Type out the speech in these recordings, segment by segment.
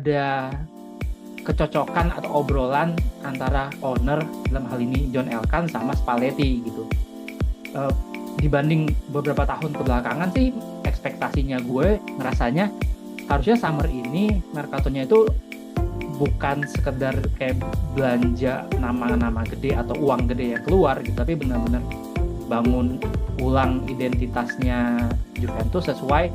ada kecocokan atau obrolan antara owner, dalam hal ini John Elkann sama Spalletti gitu. Dibanding beberapa tahun kebelakangan sih, ekspektasinya gue ngerasanya harusnya summer ini Mercatonya itu bukan sekedar kayak belanja nama-nama gede atau uang gede yang keluar gitu, tapi benar-benar bangun ulang identitasnya Juventus sesuai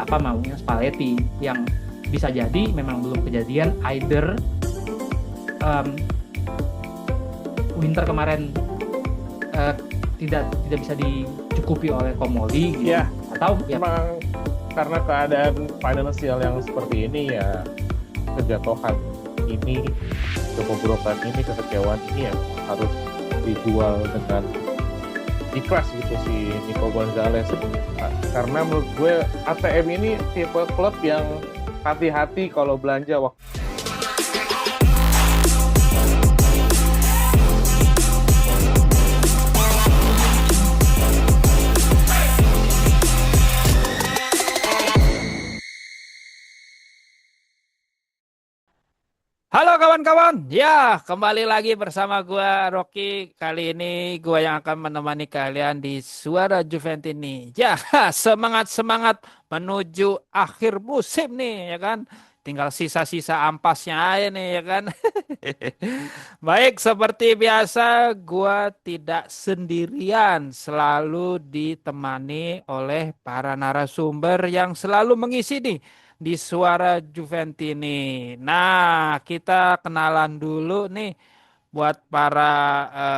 apa maunya Spalletti, yang bisa jadi memang belum kejadian, either winter kemarin tidak bisa dicukupi oleh Comoli gitu, Ya, atau ya memang karena keadaan finansial yang seperti ini ya, kejatuhan ini, kebobrokan ini, kekecewaan ini ya harus dijual dengan ikhlas gitu si Nico Gonzalez. Karena menurut gue ATM ini tipe klub yang hati-hati kalau belanja waktu. Halo kawan-kawan, ya kembali lagi bersama gua Rocky. Kali ini gua yang akan menemani kalian di Suara Juventini. Ya, semangat-semangat menuju akhir musim nih, ya kan? Tinggal sisa-sisa ampasnya aja nih, ya kan? Baik, seperti biasa gua tidak sendirian, selalu ditemani oleh para narasumber yang selalu mengisi nih di Suara Juventini. Nah, kita kenalan dulu nih buat para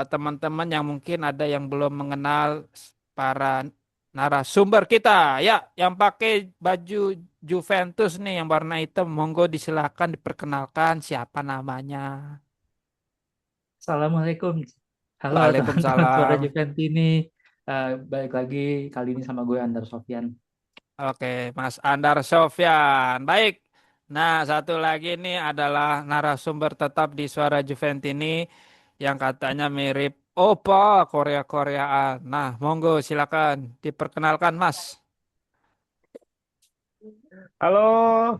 teman-teman yang mungkin ada yang belum mengenal para narasumber kita. Ya, yang pakai baju Juventus nih yang warna hitam, monggo disilakan diperkenalkan siapa namanya. Assalamualaikum. Halo teman-teman Suara Waalaikumsalam. Juventini. Balik lagi kali ini sama gue Andar Sofyan. Oke, Mas Andar Sofyan. Baik. Nah, satu lagi nih adalah narasumber tetap di Suara Juventini yang katanya mirip Opa Korea-Koreaan. Nah, monggo silakan diperkenalkan, Mas. Halo,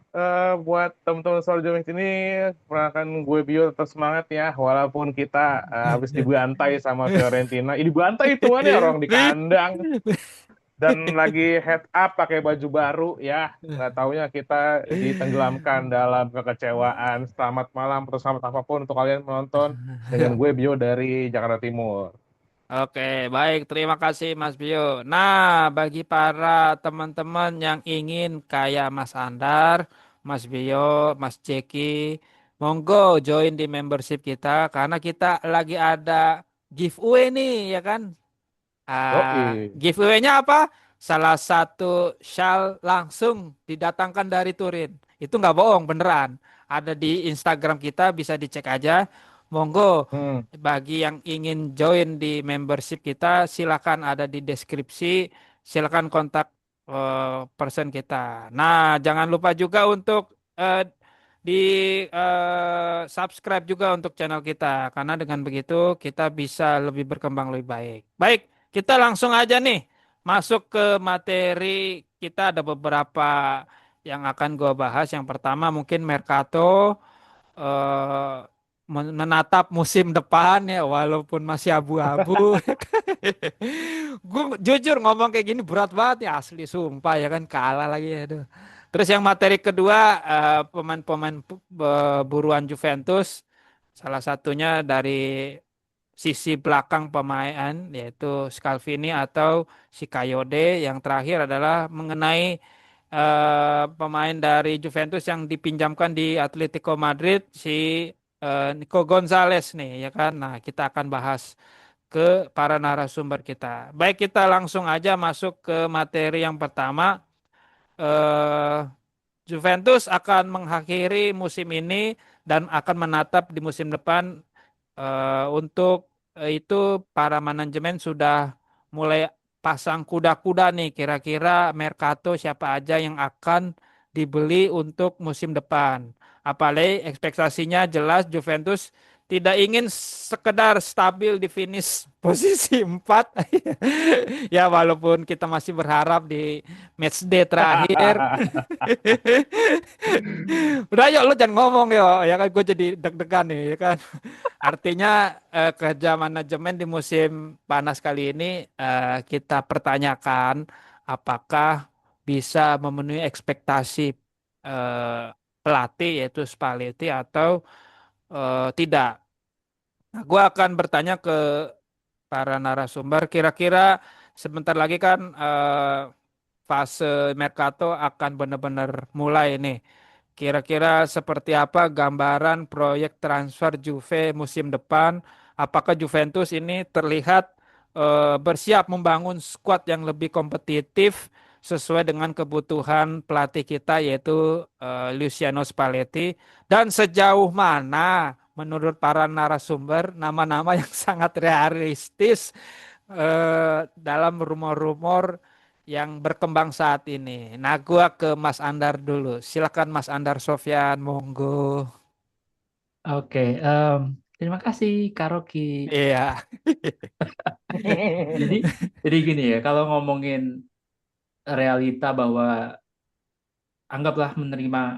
buat teman-teman Soal Jomik ini, perkenalkan gue Bio, tetap semangat ya, walaupun kita habis dibantai sama Fiorentina. Ini dibantai itu mana ya, orang di kandang dan lagi head up pakai baju baru ya, nggak taunya kita ditenggelamkan dalam kekecewaan. Selamat malam atau selamat apapun untuk kalian menonton dengan gue Bio dari Jakarta Timur. Oke, baik. Terima kasih, Mas Bio. Nah, bagi para teman-teman yang ingin kayak Mas Andar, Mas Bio, Mas Jeki, monggo join di membership kita karena kita lagi ada giveaway nih, ya kan? Yoi. Giveaway-nya apa? Salah satu shawl langsung didatangkan dari Turin. Itu nggak bohong, beneran. Ada di Instagram kita, bisa dicek aja. Monggo, Hmm. bagi yang ingin join di membership kita, silakan ada di deskripsi. Silakan kontak person kita. Nah, jangan lupa juga untuk di subscribe juga untuk channel kita. Karena dengan begitu kita bisa lebih berkembang lebih baik. Baik. Kita langsung aja nih masuk ke materi. Kita ada beberapa yang akan gua bahas. Yang pertama mungkin Mercato, eh, menatap musim depan ya walaupun masih abu-abu. Gue jujur ngomong kayak gini berat banget ya, asli sumpah ya kan, kalah lagi, aduh. Terus yang materi kedua, pemain-pemain buruan Juventus, salah satunya dari sisi belakang pemain yaitu Scalvini atau si Kayode. Yang terakhir adalah mengenai pemain dari Juventus yang dipinjamkan di Atletico Madrid, si Nico Gonzalez nih, ya kan. Nah, kita akan bahas ke para narasumber kita. Baik, kita langsung aja masuk ke materi yang pertama. eh Juventus akan mengakhiri musim ini dan akan menatap di musim depan. Untuk itu para manajemen sudah mulai pasang kuda-kuda nih, kira-kira Mercato siapa aja yang akan dibeli untuk musim depan. Apalagi ekspektasinya jelas Juventus tidak ingin sekedar stabil di finish posisi 4. Ya walaupun kita masih berharap di match day terakhir. Udah yuk lu jangan ngomong yo, ya kan gue jadi deg-degan nih ya kan. Artinya kerja manajemen di musim panas kali ini kita pertanyakan apakah bisa memenuhi ekspektasi pelatih yaitu Spalletti atau tidak. Nah, gue akan bertanya ke para narasumber. Kira-kira sebentar lagi kan fase Mercato akan benar-benar mulai nih. Kira-kira seperti apa gambaran proyek transfer Juve musim depan? Apakah Juventus ini terlihat bersiap membangun skuad yang lebih kompetitif sesuai dengan kebutuhan pelatih kita yaitu Luciano Spalletti? Dan sejauh mana menurut para narasumber nama-nama yang sangat realistis dalam rumor-rumor yang berkembang saat ini. Nah, gua ke Mas Andar dulu. Silakan Mas Andar Sofyan, monggo. Oke, terima kasih Kak Rocky. Iya. Jadi, jadi gini ya, kalau ngomongin realita bahwa anggaplah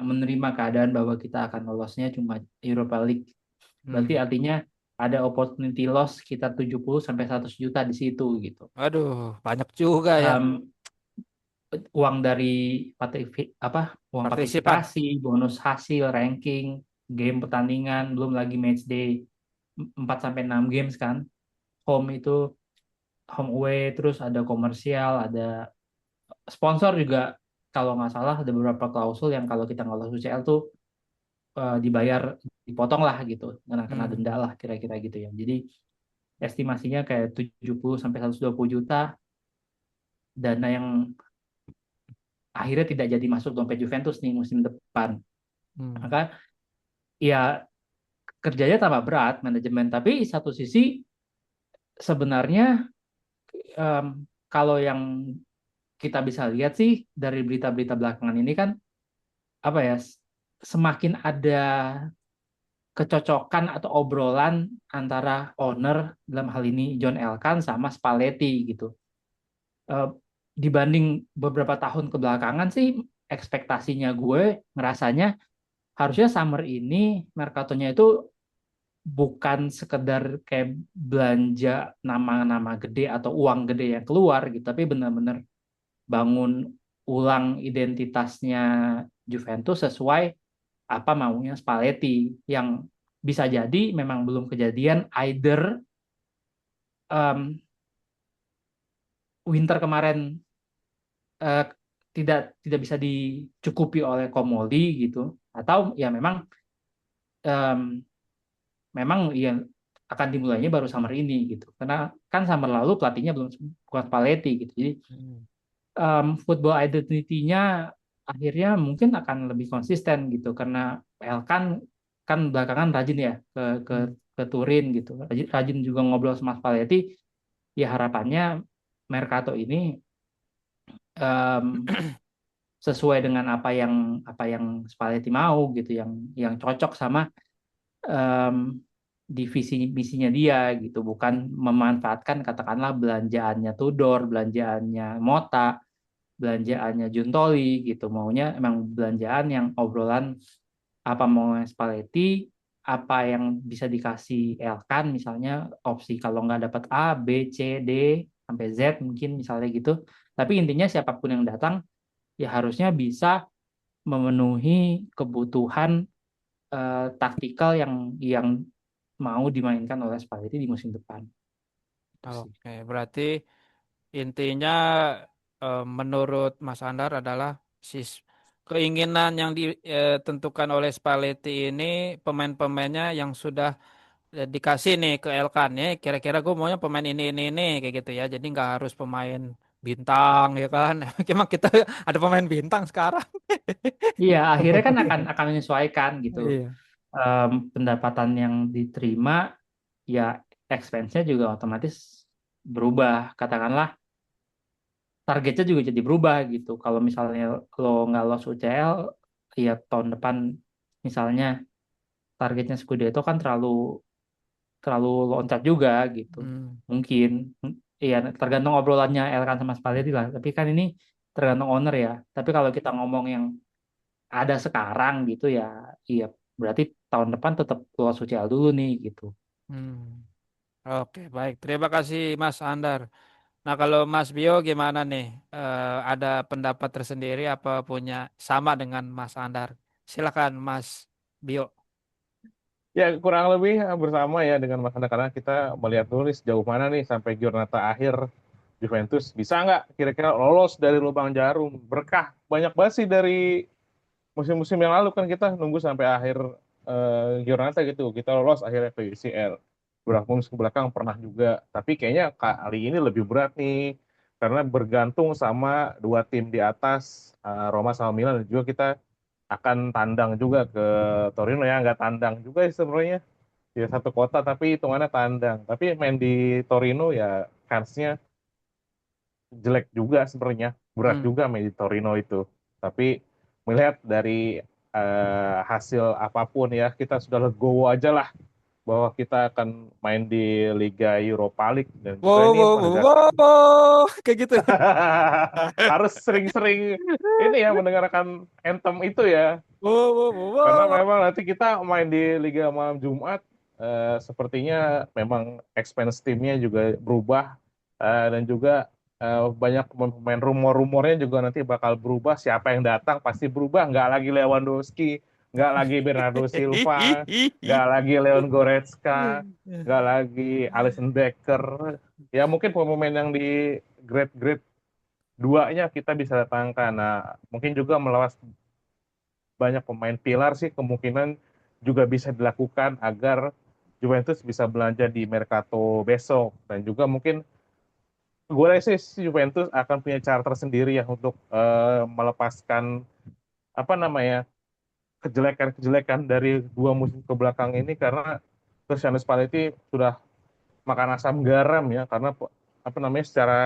menerima keadaan bahwa kita akan lolosnya cuma Europa League, berarti Hmm. artinya ada opportunity loss sekitar 70 sampai 100 juta di situ gitu. Aduh, banyak juga ya Em, Uang dari uang partisipan. partisipasi, bonus hasil, ranking, game pertandingan, belum lagi match day 4 sampai 6 games kan. Home itu home away, terus ada komersial, ada sponsor juga, kalau nggak salah ada beberapa klausul yang kalau kita nggak lolos UCL tuh dibayar, dipotong lah gitu, kena Hmm. denda lah kira-kira gitu ya. Jadi estimasinya kayak 70 sampai 120 juta dana yang akhirnya tidak jadi masuk dompet Juventus nih musim depan. Hmm. Maka ya kerjanya tambah berat manajemen, tapi satu sisi sebenarnya em, kalau yang kita bisa lihat sih dari berita-berita belakangan ini kan apa ya, semakin ada kecocokan atau obrolan antara owner, dalam hal ini John Elkann sama Spalletti gitu. Eh, Dibanding beberapa tahun kebelakangan sih, ekspektasinya gue ngerasanya harusnya summer ini Mercatonya itu bukan sekedar kayak belanja nama-nama gede atau uang gede yang keluar gitu, tapi benar-benar bangun ulang identitasnya Juventus sesuai apa maunya Spalletti, yang bisa jadi memang belum kejadian, either um, winter kemarin uh, tidak bisa dicukupi oleh Comolli gitu, atau ya um, memang ya akan dimulainya baru summer ini gitu, karena kan summer lalu pelatihnya belum, bukan Spalletti gitu. Jadi Hmm. football identity-nya akhirnya mungkin akan lebih konsisten gitu, karena PL kan belakangan rajin ya ke Hmm. ke Turin gitu, rajin juga ngobrol sama Spalletti. Ya harapannya Mercato ini em, sesuai dengan apa yang Spalletti mau gitu, yang cocok sama em, divisi misinya dia gitu, bukan memanfaatkan katakanlah belanjaannya Tudor, belanjaannya Mota, belanjaannya Juntoli gitu. Maunya emang belanjaan yang obrolan apa mau Spalletti, apa yang bisa dikasih Elkan misalnya, opsi kalau nggak dapat A, B, C, D sampai Z mungkin misalnya gitu. Tapi intinya siapapun yang datang ya harusnya bisa memenuhi kebutuhan taktikal yang mau dimainkan oleh Spalletti di musim depan. Itu sih. Oke, berarti intinya menurut Mas Andar adalah keinginan yang ditentukan oleh Spalletti ini pemain-pemainnya yang sudah dikasih nih ke Elkan ya. Kira-kira gue maunya pemain ini kayak gitu ya. Jadi nggak harus pemain bintang ya kan. Emang kita ada pemain bintang sekarang. Iya, akhirnya kan akan menyesuaikan gitu. Iya. Pendapatan yang diterima ya, expense-nya juga otomatis berubah. Katakanlah targetnya juga jadi berubah gitu. Kalau misalnya lo nggak lolos UCL, ya tahun depan misalnya targetnya Scudetto kan terlalu terlalu loncat juga gitu. Hmm. Mungkin iya tergantung obrolannya Elkan sama Spalletti lah. Tapi kan ini tergantung owner ya. Tapi kalau kita ngomong yang ada sekarang gitu ya, iya berarti tahun depan tetap lolos UCL dulu nih gitu. Hmm. Oke, baik. Terima kasih Mas Andar. Nah, kalau Mas Bio gimana nih? Ada pendapat tersendiri apa punya sama dengan Mas Andar? Silakan Mas Bio. Ya kurang lebih bersama ya dengan Mas Anda karena kita melihat dulu nih sejauh mana nih sampai giornata akhir Juventus bisa nggak kira-kira lolos dari lubang jarum berkah banyak banget sih dari musim-musim yang lalu kan kita nunggu sampai akhir giornata gitu kita lolos akhirnya ke UCL beberapa musim ke belakang pernah juga tapi kayaknya kali ini lebih berat nih karena bergantung sama dua tim di atas Roma sama Milan dan juga kita akan tandang juga ke Torino ya nggak tandang juga sih sebenarnya ya satu kota tapi hitungannya tandang tapi main di Torino ya kansnya jelek juga sebenarnya berat Hmm. juga main di Torino itu tapi melihat dari hasil apapun ya kita sudah legowo aja lah bahwa kita akan main di Liga Europa League dan juga Wow, ini wow, wow, menegaskan wow. Kayak gitu. harus sering-sering ini ya mendengarkan anthem itu ya Wow, wow, wow, karena wow. memang nanti kita main di Liga malam Jumat sepertinya memang expense timnya juga berubah dan juga banyak pemain rumor-rumornya juga nanti bakal berubah siapa yang datang pasti berubah nggak lagi Lewandowski nggak lagi Bernardo Silva nggak lagi Leon Goretzka nggak lagi Alisson Becker ya mungkin pemain yang di grade-grade duanya kita bisa datangkan nah mungkin juga melawan banyak pemain pilar sih kemungkinan juga bisa dilakukan agar Juventus bisa belanja di Mercato besok dan juga mungkin gue rasa sih Juventus akan punya cara tersendiri ya untuk melepaskan apa namanya kejelekan-kejelekan dari dua musim kebelakang ini karena Cristiano Spalletti sudah makan asam garam ya karena apa namanya secara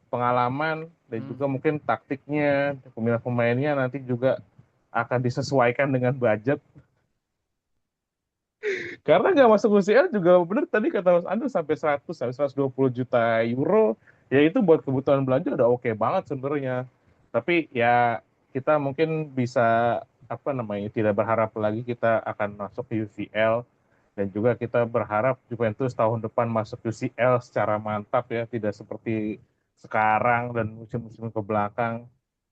pengalaman dan juga Hmm. mungkin taktiknya pemilihan pemainnya nanti juga akan disesuaikan dengan budget karena nggak masuk UCL juga bener tadi kata Mas Andrew sampai 100 sampai 120 juta euro ya itu buat kebutuhan belanja udah oke banget sebenarnya tapi ya kita mungkin bisa apa namanya tidak berharap lagi kita akan masuk ke UCL dan juga kita berharap Juventus tahun depan masuk UCL secara mantap ya tidak seperti sekarang dan musim-musim ke belakang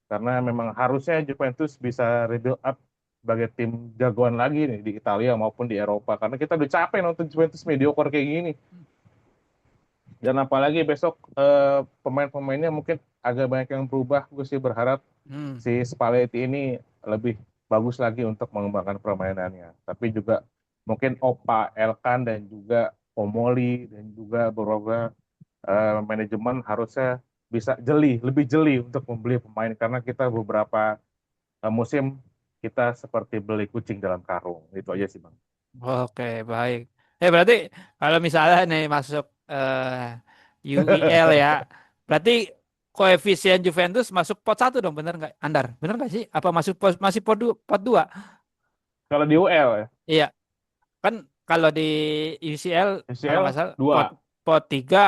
karena memang harusnya Juventus bisa rebuild up sebagai tim jagoan lagi nih di Italia maupun di Eropa karena kita udah capek nonton Juventus mediocre kayak gini dan apalagi besok pemain-pemainnya mungkin agak banyak yang berubah gue sih berharap Hmm. si Spalletti ini lebih bagus lagi untuk mengembangkan permainannya tapi juga mungkin Opa Elkan dan juga Omoli dan juga beberapa manajemen harusnya bisa lebih jeli untuk membeli pemain karena kita beberapa musim kita seperti beli kucing dalam karung. Itu aja sih, Bang. Oke, baik. Berarti kalau misalnya nih masuk UEL ya, berarti koefisien Juventus masuk pot satu dong, bener nggak, Andar? Bener nggak sih? Apa masuk masih pot dua? Kalau di UL ya, Iya, kan kalau di UCL kalau nggak UCL salah pot 2, pot tiga,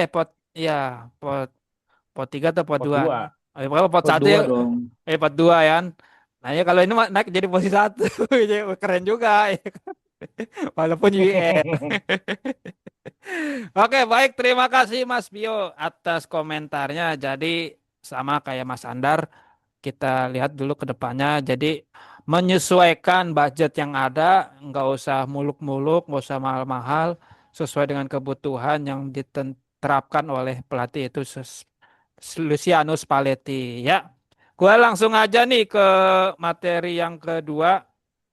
pot ya pot pot tiga atau pot pot dua? 2. Kalau pot Pot satu ya, dua dong. pot dua ya. Kan? Nah ya kalau ini naik jadi posisi satu, Jadi keren juga, ya. Walaupun UEL. Oke, baik. Terima kasih Mas Bio atas komentarnya. Jadi sama kayak Mas Andar, kita lihat dulu ke depannya. Jadi menyesuaikan budget yang ada, nggak usah muluk-muluk, nggak usah mahal-mahal, sesuai dengan kebutuhan yang diterapkan oleh pelatih itu Luciano Spalletti. Ya, gua langsung aja nih ke materi yang kedua.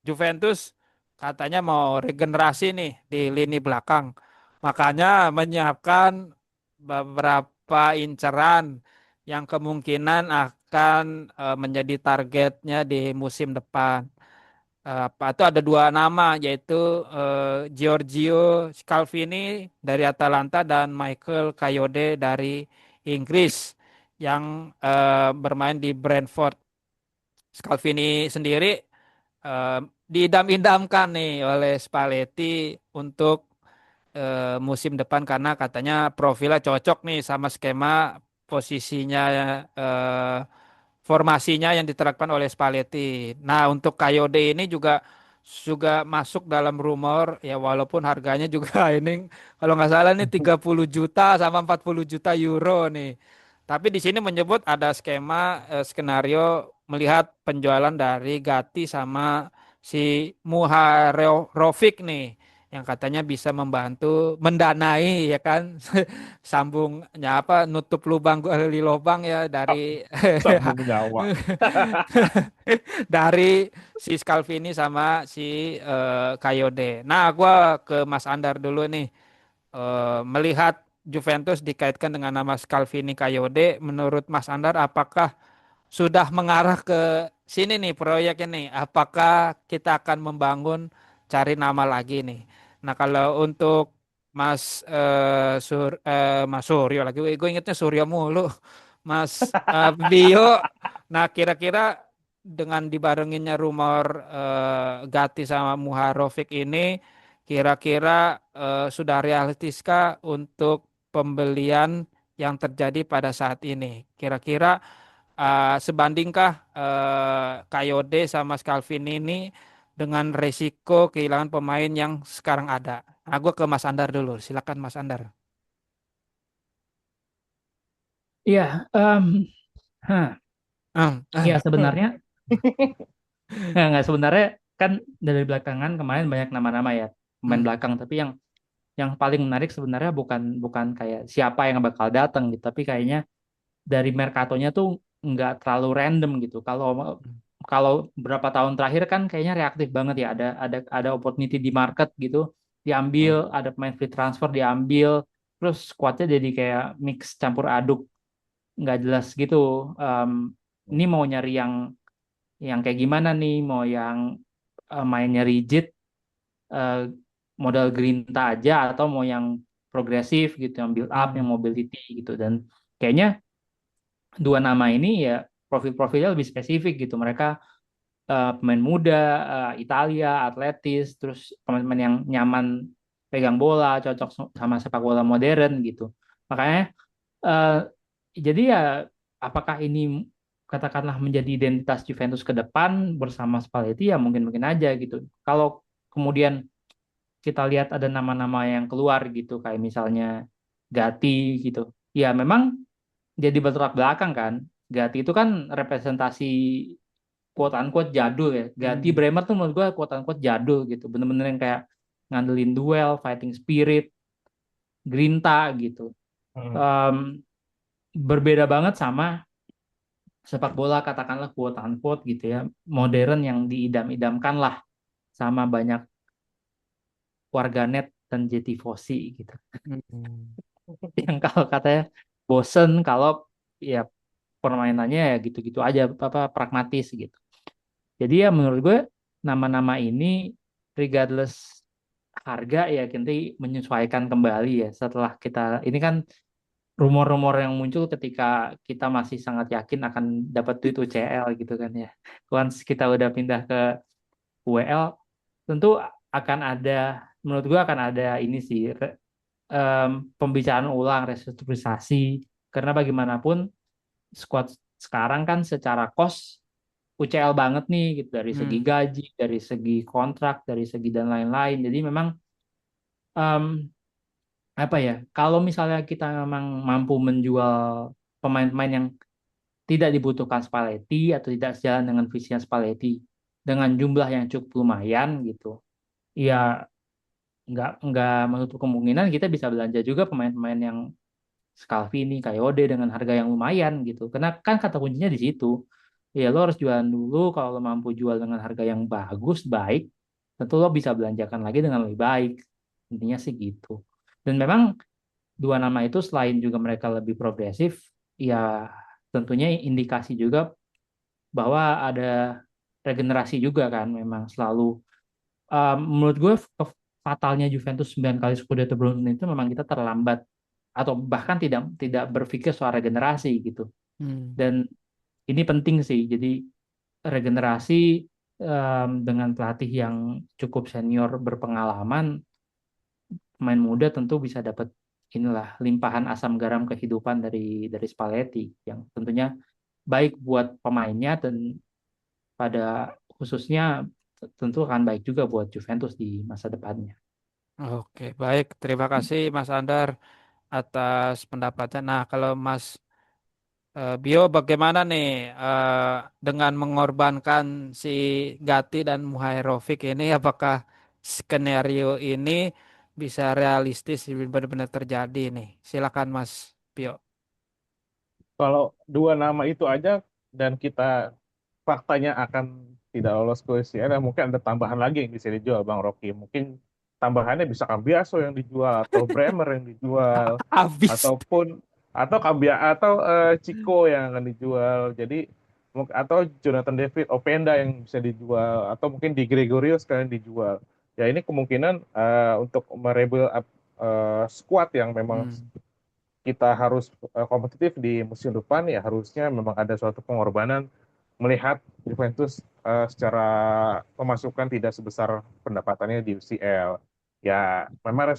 Juventus katanya mau regenerasi nih di lini belakang. Makanya menyiapkan beberapa inceran yang kemungkinan akan menjadi targetnya di musim depan. Apa itu ada dua nama yaitu Giorgio Scalvini dari Atalanta dan Michael Kayode dari Inggris yang bermain di Brentford. Scalvini sendiri eh, diidam-idamkan nih oleh Spalletti untuk musim depan karena katanya profilnya cocok nih sama skema posisinya, eh, formasinya yang diterapkan oleh Spalletti. Nah, untuk Kayode ini juga masuk dalam rumor ya, walaupun harganya juga ini kalau nggak salah nih 30 juta sama 40 juta euro nih. Tapi di sini menyebut ada skenario melihat penjualan dari Gatti sama si Muharovic nih yang katanya bisa membantu mendanai ya kan, sambungnya apa, nutup lubang gali lubang ya dari Sambung nyawa. dari si Scalvini sama si Kayode. Nah, gua ke Mas Andar dulu nih. Melihat Juventus dikaitkan dengan nama Scalvini Kayode, menurut Mas Andar apakah sudah mengarah ke sini nih proyek ini? Apakah kita akan membangun cari nama lagi nih? Nah, kalau untuk Mas Suryo lagi, gue ingetnya Suryo mulu. Mas Bio, nah kira-kira dengan dibarenginnya rumor Gatti sama Muharovic ini, kira-kira sudah realistiskah untuk pembelian yang terjadi pada saat ini? Kira-kira sebandingkah Kayode sama Scalvini ini dengan resiko kehilangan pemain yang sekarang ada? Nah, gue ke Mas Andar dulu. Silakan Mas Andar. Iya, hah, Hmm, ya sebenarnya nggak sebenarnya kan dari belakangan kemarin banyak nama-nama ya pemain hmm, belakang, tapi yang paling menarik sebenarnya bukan bukan kayak siapa yang bakal datang gitu, tapi kayaknya dari Mercatonya tuh nggak terlalu random gitu. Kalau kalau berapa tahun terakhir kan kayaknya reaktif banget ya, ada opportunity di market gitu, diambil, ada pemain free transfer diambil, terus squadnya jadi kayak mix campur aduk nggak jelas gitu. Em, ini mau nyari yang kayak gimana nih, mau yang mainnya rigid, eh, modal grinta aja, atau mau yang progresif gitu, yang build up, yang hmm, mobility gitu. Dan kayaknya dua nama ini ya profil-profilnya lebih spesifik gitu. Mereka pemain muda, Italia, atletis, terus pemain-pemain yang nyaman pegang bola, cocok sama sepak bola modern gitu. Makanya eh, jadi ya apakah ini katakanlah menjadi identitas Juventus ke depan bersama Spalletti, ya mungkin-mungkin aja gitu. Kalau kemudian kita lihat ada nama-nama yang keluar gitu kayak misalnya Gatti gitu. Ya memang jadi bertolak belakang kan. Gatti itu kan representasi quote unquote jadul ya. Gatti hmm, Bremer tuh menurut gue quote unquote jadul gitu. Bener-bener yang kayak ngandelin duel, fighting spirit, grinta gitu. Hmm. Em, berbeda banget sama sepak bola katakanlah quote unquote gitu ya. Modern yang diidam-idamkan lah sama banyak warganet dan jetifosi gitu. hmm, Yang kalau katanya bosen kalau ya permainannya ya gitu-gitu aja, apa pragmatis gitu. Jadi ya menurut gue nama-nama ini regardless harga ya nanti menyesuaikan kembali ya setelah kita ini kan rumor-rumor yang muncul ketika kita masih sangat yakin akan dapat duit UCL gitu kan ya. Once kita udah pindah ke UEL tentu akan ada, menurut gue akan ada ini sih pembicaraan ulang restrukturisasi, karena bagaimanapun squad sekarang kan secara cost UCL banget nih gitu, dari segi hmm, gaji, dari segi kontrak, dari segi dan lain-lain. Jadi memang em, apa ya? Kalau misalnya kita memang mampu menjual pemain-pemain yang tidak dibutuhkan Spalletti atau tidak sejalan dengan visinya Spalletti dengan jumlah yang cukup lumayan gitu, ya nggak menutup kemungkinan kita bisa belanja juga pemain-pemain yang Scalvini, Kayode dengan harga yang lumayan gitu. Karena kan kata kuncinya di situ. Ya lo harus jualan dulu, kalau lo mampu jual dengan harga yang bagus, baik, tentu lo bisa belanjakan lagi dengan lebih baik. Intinya sih gitu. Dan memang dua nama itu selain juga mereka lebih progresif, ya tentunya indikasi juga bahwa ada regenerasi juga kan, memang selalu menurut gue fatalnya Juventus 9 kali Scudetto beruntun itu memang kita terlambat atau bahkan tidak tidak berpikir soal regenerasi gitu. hmm. Dan ini penting sih. Jadi regenerasi dengan pelatih yang cukup senior berpengalaman pemain muda tentu bisa dapat inilah limpahan asam garam kehidupan dari Spalletti yang tentunya baik buat pemainnya dan pada khususnya tentu akan baik juga buat Juventus di masa depannya. Oke, baik. Terima kasih Mas Andar atas pendapatnya. Nah, kalau Mas Bio bagaimana nih dengan mengorbankan si Gatti dan Muhairovic ini, apakah skenario ini bisa realistis benar-benar terjadi nih? Silakan Mas Bio. Kalau dua nama itu aja dan kita faktanya akan tidak lolos ke UCL, ya mungkin ada tambahan lagi yang bisa dijual Bang Rocky. Mungkin tambahannya bisa Cambiaso yang dijual atau Bremer yang dijual Habis. ataupun atau Chico yang akan dijual. Jadi atau Jonathan David, Openda yang bisa dijual atau mungkin Di Gregorio sekalian dijual. Ya ini kemungkinan untuk merebel squad yang memang Hmm. kita harus kompetitif di musim depan, ya harusnya memang ada suatu pengorbanan melihat Juventus secara pemasukan tidak sebesar pendapatannya di UCL. Ya memang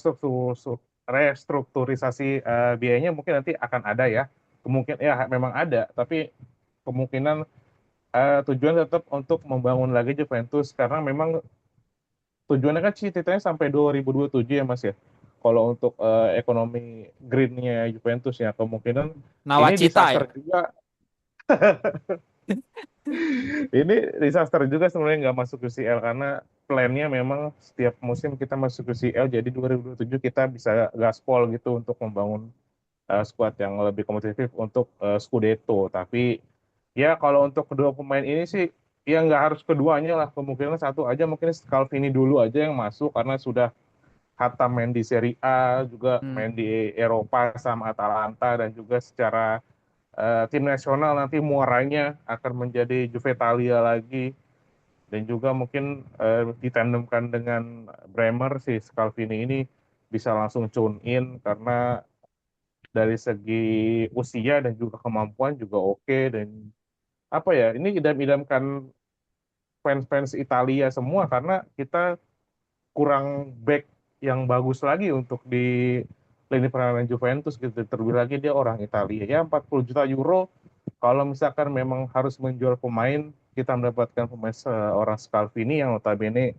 restrukturisasi biayanya mungkin nanti akan ada ya, kemungkinan ya memang ada, tapi kemungkinan tujuan tetap untuk membangun lagi Juventus karena memang tujuannya kan ceritanya sampai 2027 ya Mas ya. Kalau untuk ekonomi greennya Juventus ya kemungkinan ini Nawacita ya. disaster juga. Ini disaster juga sebenarnya nggak masuk UCL karena plannya memang setiap musim kita masuk UCL, jadi 2027 kita bisa gaspol gitu untuk membangun skuad yang lebih kompetitif untuk Scudetto. Tapi ya kalau untuk kedua pemain ini sih ya nggak harus keduanya lah, kemungkinan satu aja, mungkin Scalvini dulu aja yang masuk karena sudah hatam main di Serie A, juga Hmm. main di Eropa sama Atalanta, dan juga secara tim nasional nanti muaranya akan menjadi Juve Italia lagi, dan juga mungkin ditandemkan dengan Bremer, si Scalvini ini bisa langsung tune in karena dari segi usia dan juga kemampuan juga oke, dan apa ya, ini idam-idamkan fans-fans Italia semua karena kita kurang back yang bagus lagi untuk di lini pertahanan Juventus gitu. Terlebih lagi dia orang Italia. Ya 40 juta euro kalau misalkan memang harus menjual pemain, kita mendapatkan pemain seorang Scalvini yang notabene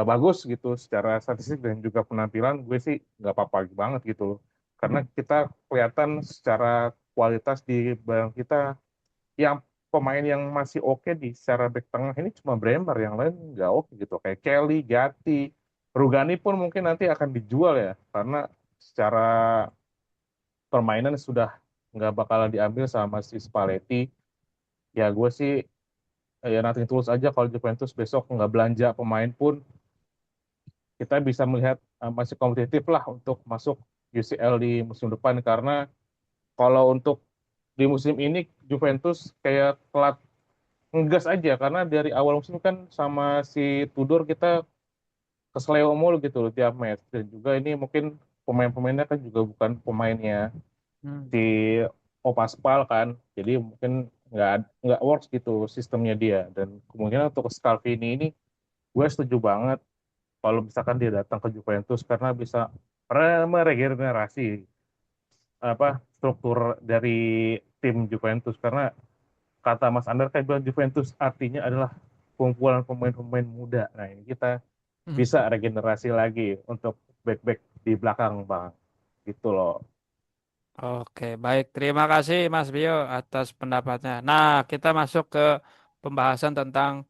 bagus gitu secara statistik dan juga penampilan, gue sih nggak apa-apa banget gitu loh. Karena kita kelihatan secara kualitas di barang kita yang pemain yang masih oke di secara back tengah ini cuma Bremer, yang lain nggak oke gitu. Kayak Kelly, Gatti, Rugani pun mungkin nanti akan dijual ya karena secara permainan sudah nggak bakalan diambil sama si Spalletti. Ya gue sih ya nothing tulus aja kalau Juventus besok nggak belanja pemain pun kita bisa melihat masih kompetitif lah untuk masuk UCL di musim depan, karena kalau untuk di musim ini Juventus kayak telat ngegas aja karena dari awal musim kan sama si Tudor kita kesleo mulu gitu loh tiap match, dan juga ini mungkin pemain-pemainnya kan juga bukan pemainnya Hmm. si Opaspal kan, jadi mungkin nggak works gitu sistemnya dia, dan kemungkinan untuk Scalvini ini gue setuju banget kalau misalkan dia datang ke Juventus karena bisa meregenerasi apa struktur dari tim Juventus, karena kata Mas Andar kan bilang Juventus artinya adalah kumpulan pemain-pemain muda. Nah, ini kita bisa regenerasi lagi untuk back-back di belakang, Bang. Gitu loh. Oke, baik. Terima kasih Mas Bio atas pendapatnya. Nah, kita masuk ke pembahasan tentang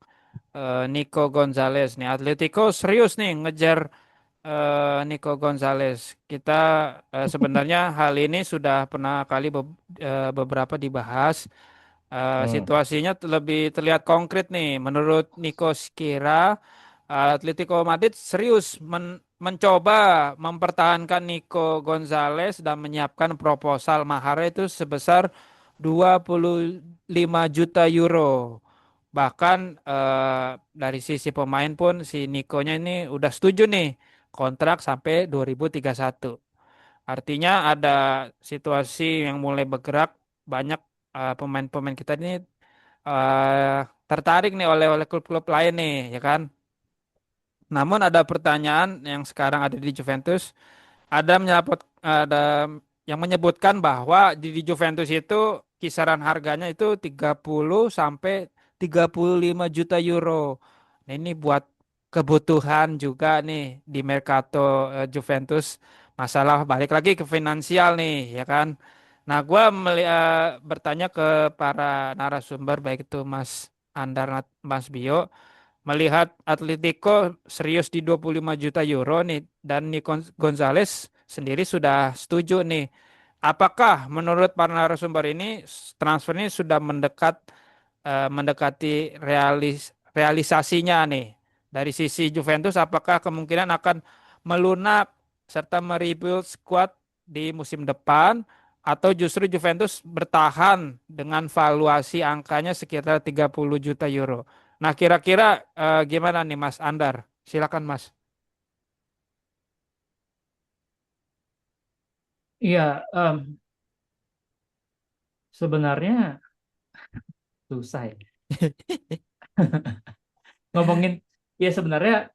Nico Gonzalez nih. Atletico serius nih ngejar Nico Gonzalez. Kita sebenarnya hal ini sudah pernah kali beberapa dibahas. Hmm. Situasinya lebih terlihat konkret nih. Menurut Nico Skira, Atletico Madrid serius mencoba mempertahankan Nico Gonzalez dan menyiapkan proposal mahar itu sebesar 25 juta euro. Bahkan dari sisi pemain pun si Nico-nya ini udah setuju nih kontrak sampai 2031. Artinya ada situasi yang mulai bergerak, banyak pemain-pemain kita ini tertarik nih oleh klub-klub lain nih, ya kan? Namun ada pertanyaan yang sekarang ada di Juventus, ada yang menyebutkan bahwa di Juventus itu kisaran harganya itu 30 sampai 35 juta euro. Nah, ini buat kebutuhan juga nih di Mercato Juventus. Masalah balik lagi ke finansial nih, ya kan? Nah, gua bertanya ke para narasumber baik itu Mas Andar, Mas Bio, melihat Atletico serius di 25 juta euro nih dan Nico Gonzalez sendiri sudah setuju nih. Apakah menurut para narasumber ini transfer ini sudah mendekati realisasinya nih dari sisi Juventus, apakah kemungkinan akan melunak serta merebuild squad di musim depan atau justru Juventus bertahan dengan valuasi angkanya sekitar 30 juta euro? Nah, kira-kira gimana nih Mas Andar? Silakan Mas. Iya, sebenarnya susah ya. Ngomongin, ya sebenarnya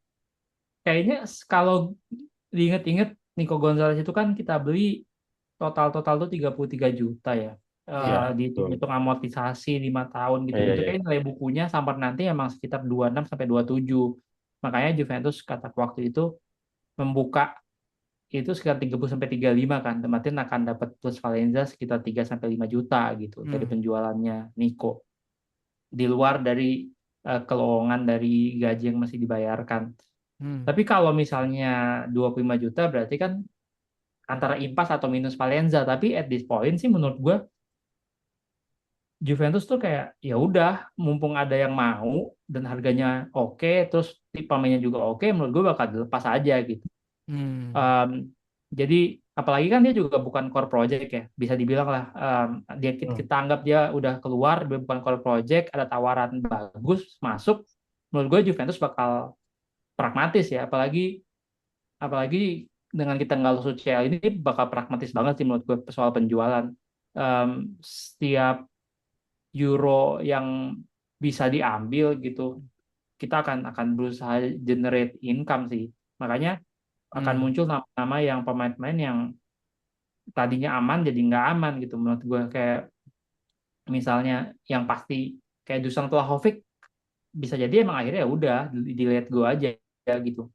kayaknya kalau diinget-inget Nico Gonzalez itu kan kita beli total tuh 33 juta ya. Iya, betul. Dihitung amortisasi 5 tahun Iya, gitu-gitu iya. kayak nilai bukunya sampai nanti emang sekitar 26 sampai 27. Makanya Juventus kata waktu itu membuka itu sekitar 30 sampai 35 kan. Tematin akan dapat plus Valenza sekitar 3 sampai 5 juta gitu dari Hmm, penjualannya Nico. Di luar dari kelowongan dari gaji yang masih dibayarkan. hmm, Tapi kalau misalnya 25 juta berarti kan antara impas atau minus Valenza. Tapi at this point sih menurut gue Juventus tuh kayak ya udah mumpung ada yang mau dan harganya oke, terus tipe pemainnya juga oke, menurut gue bakal dilepas aja gitu. hmm, Um, jadi apalagi kan dia juga bukan core project ya, bisa dibilang lah. Dia Hmm. kita anggap dia udah keluar, dia bukan core project, ada tawaran bagus masuk. Menurut gue Juventus bakal pragmatis ya, apalagi apalagi dengan kita nggak lolos UCL ini bakal pragmatis banget sih menurut gue soal penjualan. Setiap euro yang bisa diambil gitu, kita akan berusaha generate income sih. Makanya akan hmm, muncul nama-nama yang pemain-pemain yang tadinya aman jadi nggak aman gitu menurut gue, kayak misalnya yang pasti kayak Dusan Vlahovic bisa jadi emang akhirnya ya udah di let go aja ya gitu,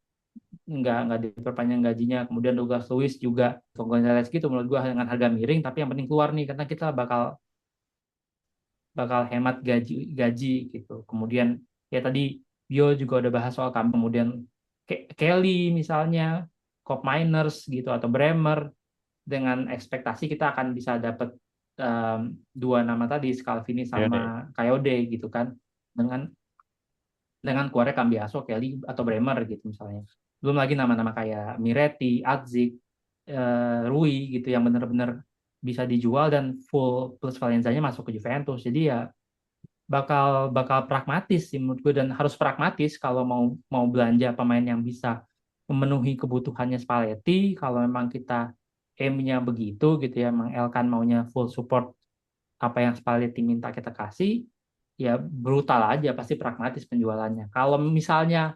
nggak diperpanjang gajinya. Kemudian Douglas Luiz juga atau Gonzalez gitu menurut gua dengan harga miring tapi yang penting keluar nih karena kita bakal bakal hemat gaji gitu. Kemudian ya tadi Bio juga udah bahas soal kamu, kemudian Kelly misalnya, Kopp Miners gitu atau Bremer, dengan ekspektasi kita akan bisa dapat um, dua nama tadi Scalvini Iya sama nih. Coyote gitu kan, dengan keluarnya Cambiaso, Kelly atau Bremer gitu misalnya. Belum lagi nama-nama kayak Miretti, Adzik, Rui gitu yang benar-benar bisa dijual dan full plus Valenzanya masuk ke Juventus. Jadi ya bakal bakal pragmatis sih menurut gue, dan harus pragmatis kalau mau mau belanja pemain yang bisa memenuhi kebutuhannya Spalletti. Kalau memang kita aim-nya begitu gitu ya, emang Elkan maunya full support apa yang Spalletti minta kita kasih, ya brutal aja pasti pragmatis penjualannya. Kalau misalnya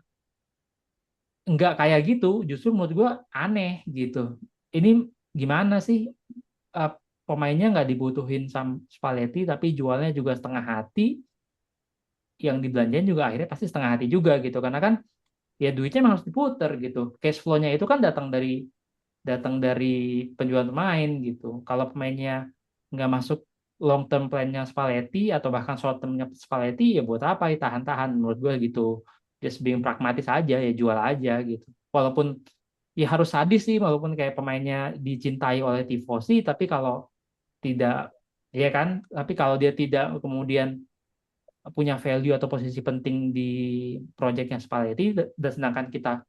nggak kayak gitu, justru menurut gue aneh gitu. Ini gimana sih, eh, pemainnya nggak dibutuhin sama Spalletti tapi jualnya juga setengah hati, yang dibelanjain juga akhirnya pasti setengah hati juga gitu, karena kan ya duitnya emang harus diputer gitu. Cash flow-nya itu kan datang dari penjualan pemain gitu. Kalau pemainnya nggak masuk long term plan-nya Spalletti atau bahkan short term-nya Spalletti, ya buat apa ya tahan-tahan menurut gue gitu. Just being pragmatis aja, ya jual aja gitu. Walaupun ya harus sadis sih, walaupun kayak pemainnya dicintai oleh tifosi, tapi kalau tidak, ya kan, tapi kalau dia tidak kemudian punya value atau posisi penting di projectnya Spalletti, dan sedangkan kita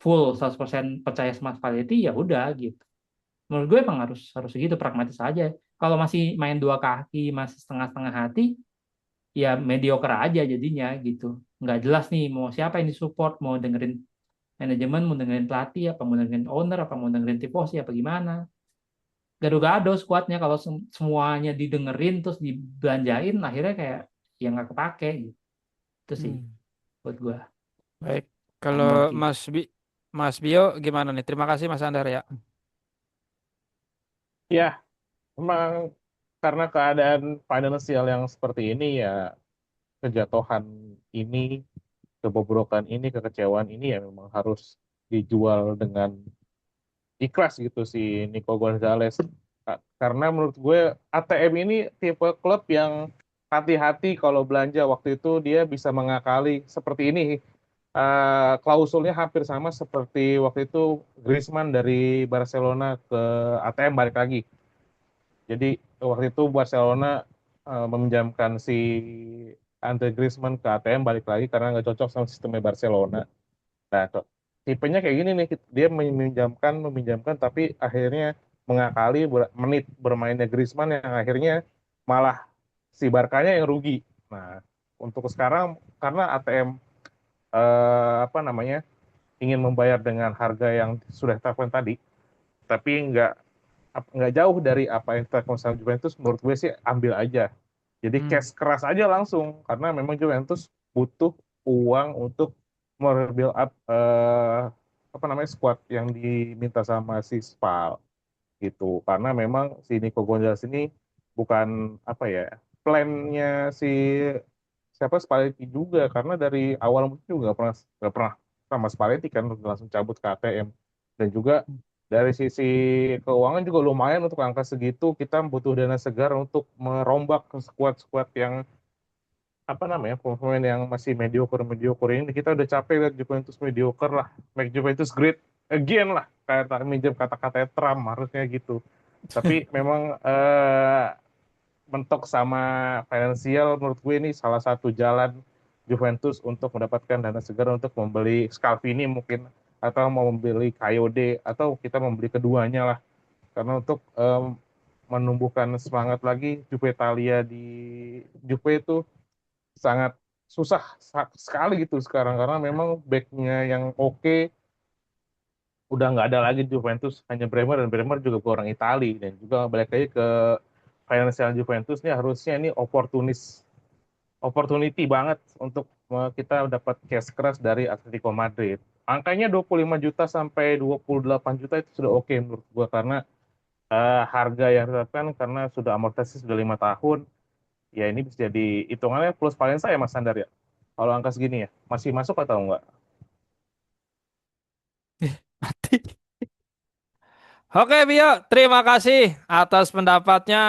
full 100% percaya sama Spalletti, ya udah gitu. Menurut gue emang harus harus gitu, pragmatis aja. Kalau masih main dua kaki, masih setengah-setengah hati, ya mediocre aja jadinya gitu. Nggak jelas nih mau siapa yang disupport, mau dengerin manajemen, mau dengerin pelatih, apa mau dengerin owner, apa mau dengerin tifosi, apa gimana. Gado-gado skuadnya kalau semuanya didengerin terus dibelanjain, akhirnya kayak yang nggak kepake gitu. Itu sih hmm. buat gue. Baik. Kalau Bener sih. Mas Bio gimana nih? Terima kasih Mas Andar ya. Ya, emang karena keadaan finansial yang seperti ini ya, kejatuhan ini, kebobrokan ini, kekecewaan ini ya memang harus dijual dengan ikhlas gitu si Nico Gonzalez. Karena menurut gue ATM ini tipe klub yang hati-hati kalau belanja. Waktu itu dia bisa mengakali seperti ini. Klausulnya hampir sama seperti waktu itu Griezmann dari Barcelona ke ATM balik lagi. Jadi waktu itu Barcelona meminjamkan si Andre Griezmann ke ATM balik lagi karena nggak cocok sama sistemnya Barcelona. Nah, tipenya kayak gini nih, dia meminjamkan, tapi akhirnya mengakali menit bermainnya Griezmann yang akhirnya malah si Barkanya yang rugi. Nah, untuk sekarang karena ATM apa namanya ingin membayar dengan harga yang sudah ditetapkan tadi, tapi nggak jauh dari apa yang ditetapkan sama Juventus, menurut gue sih ambil aja. Jadi Hmm. cash keras aja langsung karena memang Juventus butuh uang untuk merebuild up apa namanya squad yang diminta sama si Spal gitu. Karena memang si Nico Gonzalez ini bukan apa ya plannya si siapa Spalletti juga karena dari awal musim juga nggak pernah sama Spalletti kan udah langsung cabut ke ATM dan juga dari sisi keuangan juga lumayan untuk angka segitu kita butuh dana segar untuk merombak ke skuad-skuad yang apa namanya pemain yang masih mediocre mediocre ini kita udah capek lihat Juventus mediocre lah, make Juventus great again lah, kayak tak minjem kata-kata Trump harusnya gitu. Tapi memang mentok sama finansial menurut gue ini salah satu jalan Juventus untuk mendapatkan dana segar untuk membeli Scalvini mungkin atau mau membeli Kayode atau kita membeli keduanya lah karena untuk menumbuhkan semangat lagi Juve Italia di Juve itu sangat susah sekali gitu sekarang karena memang backnya yang oke udah nggak ada lagi di Juventus hanya Bremer dan Bremer juga ke orang Itali dan juga balik lagi ke financial Juventus ini harusnya ini opportunity banget untuk kita dapat cash keras dari Atletico Madrid. Angkanya 25 juta sampai 28 juta itu sudah oke menurut gua karena harga yang ditetapkan karena sudah amortisasi sudah 5 tahun. Ya ini bisa jadi hitungannya plus Valencia ya Mas Sandar ya. Kalau angka segini ya, masih masuk atau enggak? Mati. Oke, Bio, terima kasih atas pendapatnya.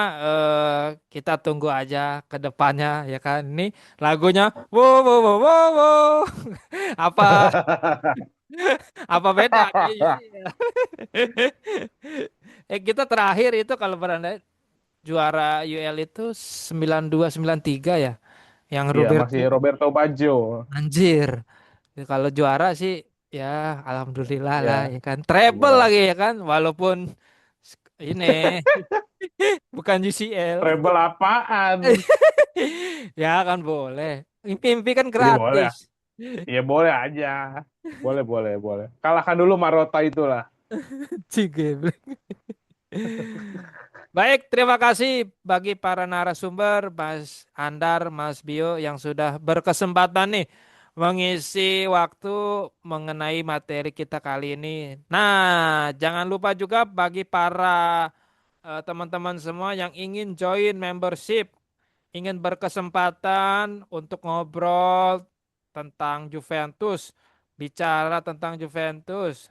Kita tunggu aja ke depannya, ya kan? Ini lagunya, wow, wow, wow, wow, wow. Apa apa beda? Iya. Kita terakhir itu kalau berandai juara UL itu 92 93 ya, yang Iya, masih Roberto. Roberto Baggio. Anjir. Kalau juara sih ya alhamdulillah lah Ya, ya kan. Treble iya. lagi ya kan, walaupun ini bukan UCL. Treble apaan? Ya kan boleh. Mimpi kan Iya boleh. gratis. Iya boleh aja. Boleh, boleh, boleh. Kalahkan dulu Marotta itulah. Cigeblek. Baik, terima kasih bagi para narasumber, Mas Andar, Mas Bio yang sudah berkesempatan nih mengisi waktu mengenai materi kita kali ini. Nah, jangan lupa juga bagi para teman-teman semua yang ingin join membership, ingin berkesempatan untuk ngobrol tentang Juventus, bicara tentang Juventus,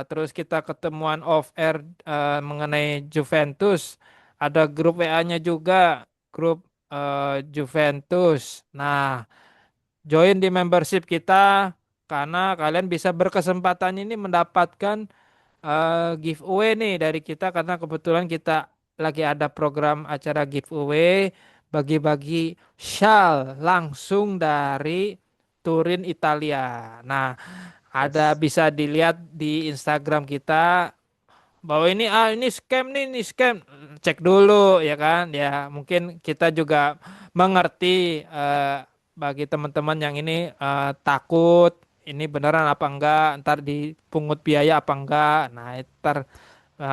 terus kita ketemuan off air mengenai Juventus, ada grup WA-nya juga, grup Juventus. Nah, join di membership kita karena kalian bisa berkesempatan ini mendapatkan giveaway nih dari kita karena kebetulan kita lagi ada program acara giveaway bagi-bagi shawl langsung dari Turin Italia. Nah, ada Yes. bisa dilihat di Instagram kita bahwa ini scam nih, ini scam. Cek dulu ya kan. Ya, mungkin kita juga mengerti bagi teman-teman yang ini takut ini beneran apa enggak, ntar dipungut biaya apa enggak. Nah, ntar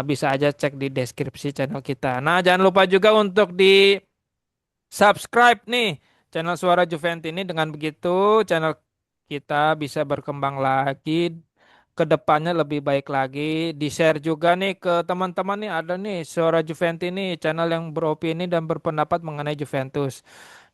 bisa aja cek di deskripsi channel kita. Nah, jangan lupa juga untuk di subscribe nih channel Suara Juventus ini dengan begitu channel kita bisa berkembang lagi ke depannya lebih baik lagi. Di-share juga nih ke teman-teman nih, ada nih Suara Juventus ini channel yang beropini dan berpendapat mengenai Juventus.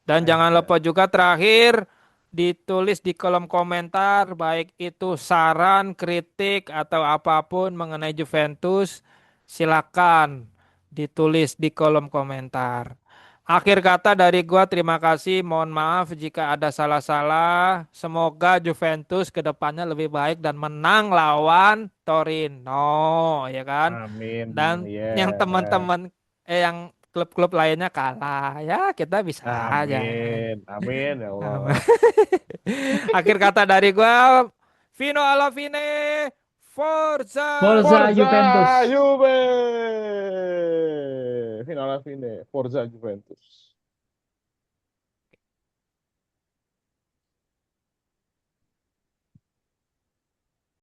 Dan jangan Aja. lupa juga terakhir ditulis di kolom komentar baik itu saran, kritik atau apapun mengenai Juventus, silakan ditulis di kolom komentar. Akhir kata dari gua terima kasih, mohon maaf jika ada salah-salah. Semoga Juventus ke depannya lebih baik dan menang lawan Torino, ya kan? Amin. Dan yang Ya. teman-teman yang klub-klub lainnya kalah, ya kita bisa aja. Amin. Amin ya Amin. Allah. Akhir kata dari gua, Vino alla fine, Forza Forza Forza Juventus. Juve! Final fine. Forza Juventus.